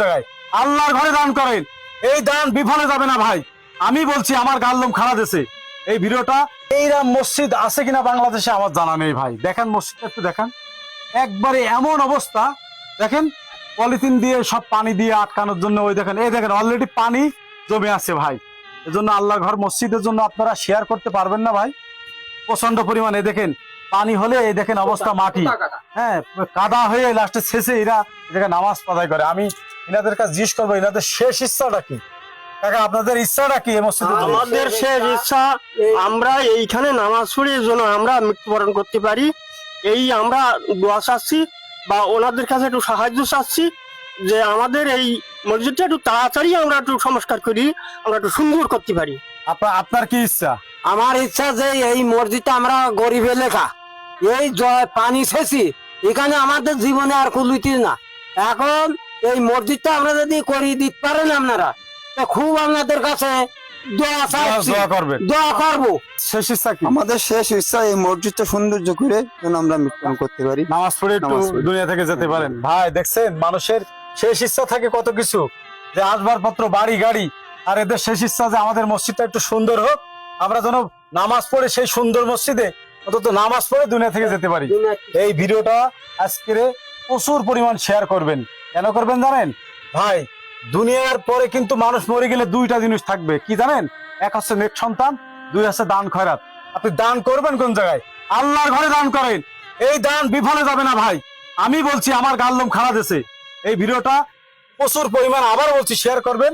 জায়গায় আল্লাহর ঘরে দান করেন, এই দান বিফলে যাবে না ভাই। আমি বলছি আমার গাল্লম খাড়া দেশে এই ভিডিওটা। এইরকম মসজিদ আছে কিনা বাংলাদেশে আমার জানা নেই ভাই। দেখেন মসজিদটা একটু দেখেন, একবারে এমন অবস্থা দেখেন, পলিথিন দিয়ে সব পানি দিয়ে আটকানোর জন্য। ওই দেখেন, এই দেখেন অলরেডি পানি জমে আছে ভাই। এজন্য আল্লাহ ঘর মসজিদের জন্য আপনারা শেয়ার করতে পারবেন না ভাই, প্রচন্ড পরিমাণে। দেখেন পানি হলে এই দেখেন অবস্থা, মাটি হ্যাঁ কাদা হয়ে লাস্টে শেষে এরা এটাকে নামাজ আদায় করে। আমি এনাদের কাছে জিজ্ঞেস করবো এনাদের শেষ ইচ্ছাটা কি। কাকা আপনাদের ইচ্ছাটা কি এই মসজিদের জন্য? আমাদের শেষ ইচ্ছা আমরা এইখানে নামাজ পড়ে জন্য আমরা মৃত্যুবরণ করতে পারি, এই আমরা দোয়া চাচ্ছি বা ওনাদের কাছে একটু সাহায্য চাচ্ছি যে আমাদের এই মসজিদটা একটু তাড়াতাড়ি আমরা একটু সংস্কার করি, আমরা একটু সুন্দর করতে পারি। আপনার কি ইচ্ছা? আমার ইচ্ছা যে এই মসজিদটা আমরা গরিবে লেখা, এই পানি শেষি এখানে আমাদের জীবনে আর কুলুতি না। এখন এই মসজিদটা আমরা যদি করিয়ে দিতে পারেন আপনারা, তো খুব আপনাদের কাছে দোয়া চাচ্ছি, দোয়া করবেন। দোয়া করবো। শেষ ইচ্ছা কি? আমাদের শেষ ইচ্ছা এই মসজিদটা সৌন্দর্য করে যেন আমরা মৃত্যুবরণ করতে পারি, নামাজ পড়ে একটু নামাজ পড়ে। দুনিয়া থেকে যেতে পারেন। ভাই দেখছেন মানুষের শেষ ইচ্ছা থাকে কত কিছু, যে আসবাবপত্র বাড়ি গাড়ি, আর এদের শেষ ইচ্ছা যে আমাদের মসজিদটা একটু সুন্দর হোক, আমরা যেন নামাজ পড়ে সেই সুন্দর মসজিদে অন্তত নামাজ পড়ে দুনিয়া থেকে যেতে পারি। এই ভিডিওটা আজকে প্রচুর পরিমাণ শেয়ার করবেন। কেন করবেন জানেন ভাই? দুনিয়ার পরে কিন্তু মানুষ মরে গেলে দুইটা জিনিস থাকবে, কি জানেন? এক হচ্ছে নেক সন্তান, দুই হচ্ছে দান খয়রাত। আপনি দান করবেন কোন জায়গায়? আল্লাহর ঘরে দান করেন, এই দান বিফলে যাবে না ভাই। আমি বলছি আমার গাল্লম খাড়া দেশে এই ভিডিওটা প্রচুর পরিমাণ, আবার বলছি, শেয়ার করবেন।